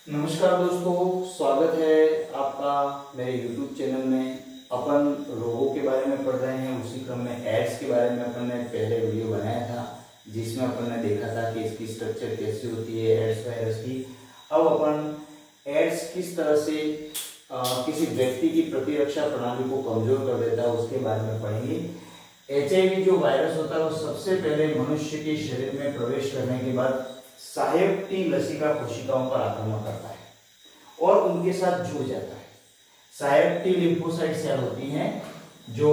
नमस्कार दोस्तों, स्वागत है आपका मेरे YouTube चैनल में। अपन रोगों के बारे में पढ़ रहे हैं, उसी क्रम में एड्स के बारे में अपन ने पहले वीडियो बनाया था जिसमें अपन ने देखा था कि इसकी स्ट्रक्चर कैसी होती है एड्स वायरस की। अब अपन एड्स किस तरह से किसी व्यक्ति की प्रतिरक्षा प्रणाली को कमजोर कर देता है उसके बारे में पढ़ेंगे। HIV जो वायरस होता है वो सबसे पहले मनुष्य के शरीर में प्रवेश करने के बाद सहायक टी लसिका कोशिकाओं पर आक्रमण करता है और उनके साथ जुड़ जाता है। सहायक टी लिम्फोसाइट सेल होती हैं जो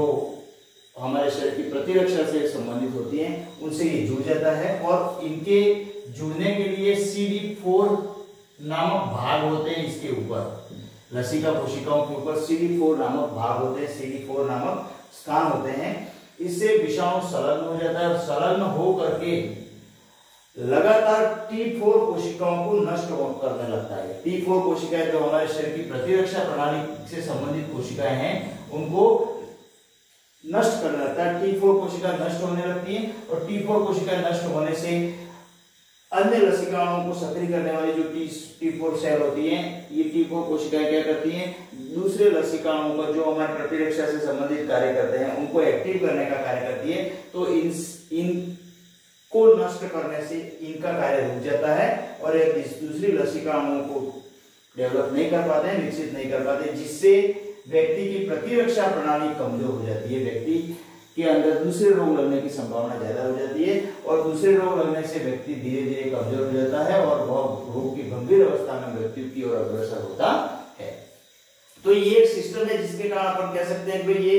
हमारे शरीर की प्रतिरक्षा से संबंधित होती हैं, उनसे ये जुड़ जाता है और इनके जुड़ने के लिए CD4 नामक भाग होते हैं। इसके ऊपर लसिका कोशिकाओं के ऊपर CD4 नामक भाग होते हैं, CD4 नामक स्थान होते हैं। इससे विषाणु संलग्न हो जाता है और संलग्न हो करके लगातार T4 कोशिकाओं को नष्ट करने लगता है। T4 कोशिकाएं जो हमारे शरीर की प्रतिरक्षा प्रणाली से संबंधित कोशिकाएं हैं उनको नष्ट करने लगता है। T4 कोशिकाएं नष्ट होने लगती हैं और T4 कोशिकाएं नष्ट होने से अन्य लसिकाओं को सक्रिय करने वाली जो T4 सेल होती हैं, ये T4 कोशिकाएं क्या करती हैं, दूसरे लसिकाओं पर जो हमारे प्रतिरक्षा से संबंधित कार्य करते हैं उनको एक्टिव करने का कार्य करती है। तो इन को नष्ट करने से इनका कार्य रुक जाता है और ये दूसरी लसिकाओं को डेवलप नहीं कर पाते हैं, विकसित नहीं कर पाते, जिससे व्यक्ति की प्रतिरक्षा प्रणाली कमजोर हो जाती है। व्यक्ति के अंदर दूसरे रोग लगने की संभावना ज्यादा हो जाती है और दूसरे रोग लगने से व्यक्ति धीरे धीरे कमजोर हो जाता है और वह रोग की गंभीर अवस्था में मृत्यु की ओर अग्रसर होता है। तो ये एक सिस्टम है जिसके कारण अपन कह सकते हैं कि ये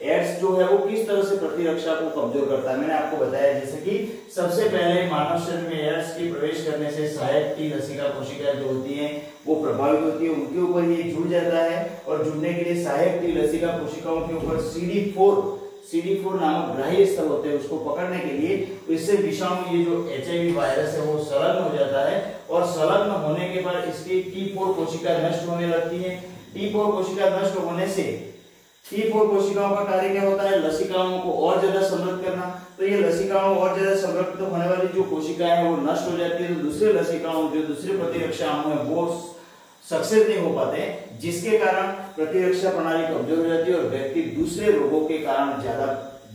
एड्स जो है वो किस तरह से प्रतिरक्षा को कमजोर करता है। मैंने आपको बताया जैसे कि सबसे पहले मानव शरीर में एड्स के प्रवेश करने से सहायक टी लसिका कोशिकाएं जो होती हैं वो प्रभावित होती है, उनके ऊपर ये जुड़ जाता है और जुड़ने के लिए सहायक टी लसिका कोशिकाओं के ऊपर CD4 नामक ग्राही स्थल होते हैं, उसको पकड़ने के लिए इससे विषाणु ये जो HIV वायरस है वो संलग्न हो जाता है और संलग्न होने के बाद इसकी T4 कोशिका नष्ट होने लगती है। T4 कोशिका नष्ट होने से T4 कोशिकाओं का कार्य क्या होता है, लसिकाओं को और ज्यादा समृद्ध करना। तो ये लसिकाओं और ज्यादा समृद्ध होने वाली जो कोशिकाएं हैं वो नष्ट हो जाती है, तो दूसरे लसिकाओं जो दूसरे प्रतिरक्षा अंग है वो सक्सेस नहीं हो पाते, जिसके कारण प्रतिरक्षा प्रणाली कमजोर हो जाती है और व्यक्ति दूसरे रोगों के कारण ज्यादा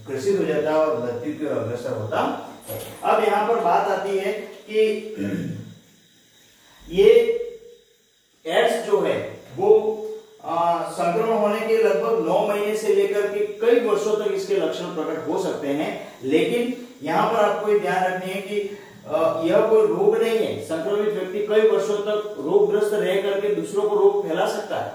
ग्रसित हो जाता है और मृत्यु की ओर अग्रसर होता है। अब यहाँ पर बात आती है कि ये एड्स जो है वो संक्रमण होने के लगभग 9 महीने से लेकर के कई वर्षों तक इसके लक्षण प्रकट हो सकते हैं, लेकिन यहाँ पर आपको ये ध्यान रखनी है कि यह कोई रोग नहीं है। संक्रमित व्यक्ति कई वर्षों तक रोगग्रस्त रह करके दूसरों को रोग फैला सकता है,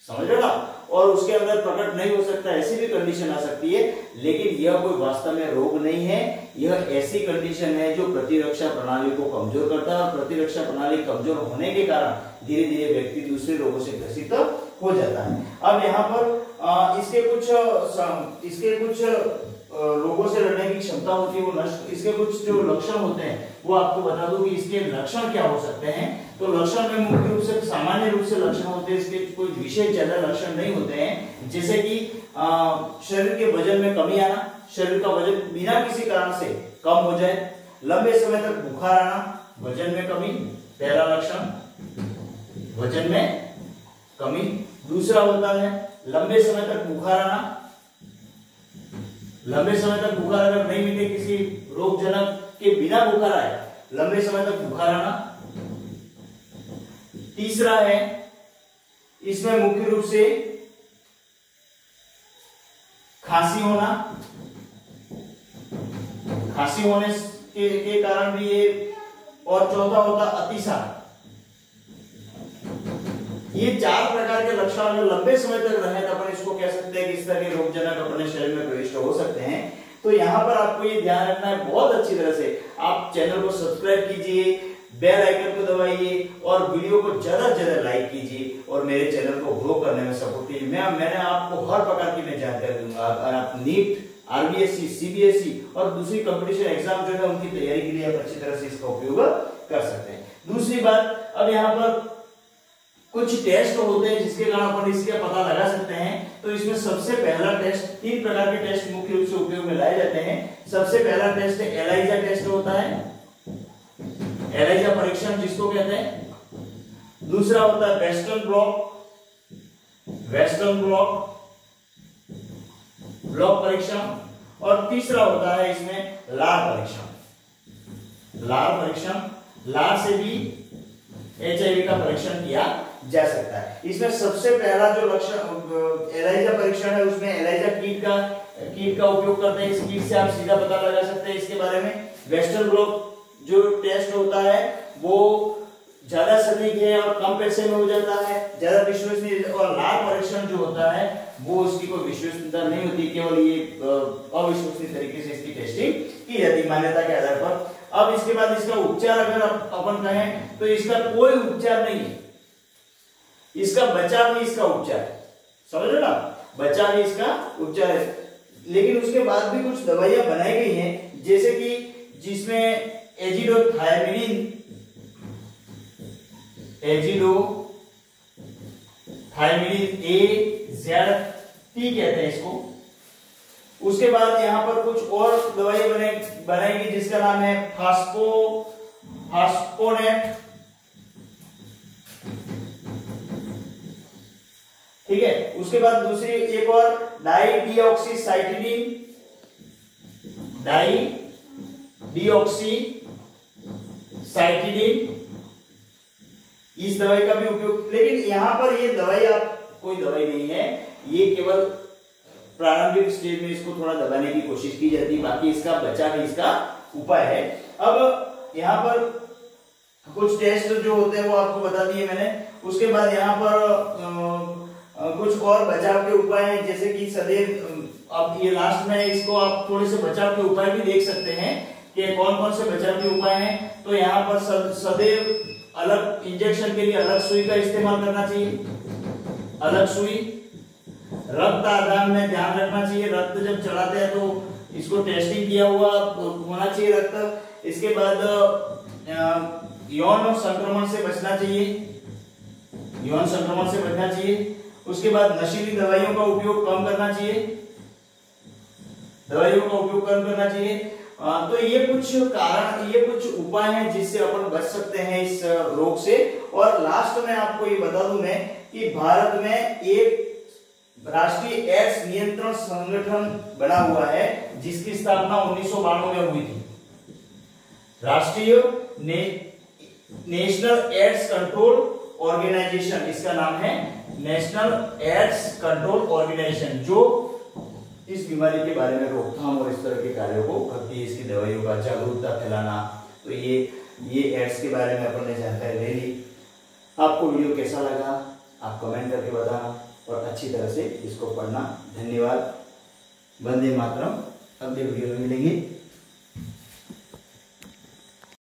समझ रहे ना, और उसके अंदर प्रकट नहीं हो सकता, ऐसी भी कंडीशन आ सकती है। लेकिन यह कोई वास्तव में रोग नहीं है, यह ऐसी कंडीशन है जो प्रतिरक्षा प्रणाली को कमजोर करता है और प्रतिरक्षा प्रणाली कमजोर होने के कारण धीरे धीरे व्यक्ति दूसरे रोगों से ग्रसित हो जाता है। अब यहाँ पर इसके कुछ रोगों से लड़ने की क्षमता होती है वो नष्ट, इसके कुछ जो लक्षण होते हैं वो आपको बता दूं कि इसके लक्षण क्या हो सकते हैं। तो लक्षण में मुख्य रूप से सामान्य रूप से लक्षण होते हैं, इसके कोई विशेष ज्यादा लक्षण नहीं होते हैं, जैसे कि शरीर के वजन में कमी आना, शरीर का वजन बिना किसी कारण से कम हो जाए, लंबे समय तक बुखार आना, वजन में कमी, पहला लक्षण वजन में कमी। दूसरा होता है लंबे समय तक बुखार आना, लंबे समय तक बुखार अगर नहीं मिले, किसी रोगजनक के बिना बुखार आए, लंबे समय तक बुखार आना। तीसरा है इसमें मुख्य रूप से खांसी होना, खांसी होने के कारण भी ये, और चौथा होता अतिसार। ये 4 प्रकार के लक्षण अगर लंबे समय तक रहे तो अपन इसको कह सकते हैं कि इस तरह के रोगजनक अपने शरीर में प्रविष्ट हो सकते हैं। तो यहाँ पर आपको ये ध्यान रखना है बहुत अच्छी तरह से, आप चैनल को सब्सक्राइब कीजिए, बेल आइकन को दबाइए और वीडियो को ज्यादा से ज्यादा लाइक कीजिए और मेरे चैनल को ग्रो करने में सपोर्ट कीजिए। मैंने आपको हर प्रकार की मैं जानकारी दूंगा। अगर आप नीट, RBSC, CBSE और दूसरी कंपटीशन एग्जाम जो है उनकी तैयारी के लिए आप अच्छी तरह से इसका उपयोग कर सकते हैं। दूसरी बात, अब यहाँ पर कुछ टेस्ट होते हैं जिसके कारण अपन इसका पता लगा सकते हैं। तो इसमें सबसे पहला टेस्ट, 3 प्रकार के टेस्ट मुख्य रूप से उपयोग में लाए जाते हैं। सबसे पहला टेस्ट है एलाइजा टेस्ट होता है, एलाइजा परीक्षण जिसको कहते हैं। दूसरा होता है वेस्टर्न ब्लॉक परीक्षण, और तीसरा होता है इसमें लार परीक्षण। लार से भी HIV का परीक्षण किया जा सकता है। इसमें सबसे पहला जो लक्षण एलाइजा परीक्षण है, उसमें एलाइजा कीट का उपयोग करते हैं। इस कीट से आप सीधा पता लगा सकते हैं इसके बारे में। वेस्टर्न ब्लॉक जो टेस्ट होता है वो ज्यादा सटीक है और कम पैसे में हो जाता है, ज्यादा विश्वसनीय। और लार परीक्षण जो होता है वो उसकी कोई विश्वसनीयता नहीं होती, केवल ये अविश्वसनीय तरीके से इसकी टेस्टिंग की जाती है मान्यता के आधार पर। अब इसके बाद इसका उपचार अगर अपन कहें तो इसका कोई उपचार नहीं है, इसका बचाव ही इसका उपचार है। समझ लो ना, बचाव ही इसका उपचार है। लेकिन उसके बाद भी कुछ दवाइयां बनाई गई हैं, जैसे कि जिसमें एजिडोथायमिन AZT कहते हैं इसको। उसके बाद यहाँ पर कुछ और दवाइयां बनाएगी जिसका नाम है फास्फोनेट, ठीक है। उसके बाद दूसरी एक और डाईडिऑक्सीसाइटिडीन, इस दवाई का भी उपयोग। लेकिन यहां पर ये दवाई कोई दवाई नहीं है, ये केवल प्रारंभिक स्टेज में इसको थोड़ा दबाने की कोशिश की जाती है, बाकी इसका बचाव ही इसका उपाय है। अब यहाँ पर कुछ टेस्ट जो होते हैं वो आपको बता दिए मैंने। उसके बाद यहाँ पर कुछ और बचाव के उपाय हैं, जैसे कि सदैव, अब ये लास्ट में इसको आप थोड़े से बचाव के उपाय भी देख सकते हैं कि कौन कौन से बचाव के उपाय हैं। तो यहाँ पर सदैव अलग इंजेक्शन के लिए अलग सुई का इस्तेमाल करना चाहिए, अलग सुई। रक्त आदान में ध्यान रखना चाहिए, रक्त जब चढ़ाते हैं तो इसको टेस्टिंग किया हुआ होना चाहिए रक्त। इसके बाद यौन संक्रमण से बचना चाहिए, उसके बाद नशीली दवाइयों का उपयोग कम करना चाहिए, तो ये कुछ कारण, ये कुछ उपाय हैं जिससे अपन बच सकते हैं इस रोग से। और लास्ट में आपको ये बता दूं मैं कि भारत में एक राष्ट्रीय एड्स नियंत्रण संगठन बना हुआ है जिसकी स्थापना 1992 में हुई थी। राष्ट्रीय नेशनल एड्स कंट्रोल ऑर्गेनाइजेशन, इसका नाम है नेशनल एड्स कंट्रोल ऑर्गेनाइजेशन, जो इस बीमारी के बारे में रोकथाम और इस तरह के कार्यों को करती है, इसकी दवाइयों का जागरूकता फैलाना। तो ये एड्स के बारे में अपन ने जानकारी ले ली। आपको वीडियो कैसा लगा आप कमेंट करके बताना और अच्छी तरह से इसको पढ़ना। धन्यवाद। वंदे मातरम। अगले वीडियो में मिलेंगे।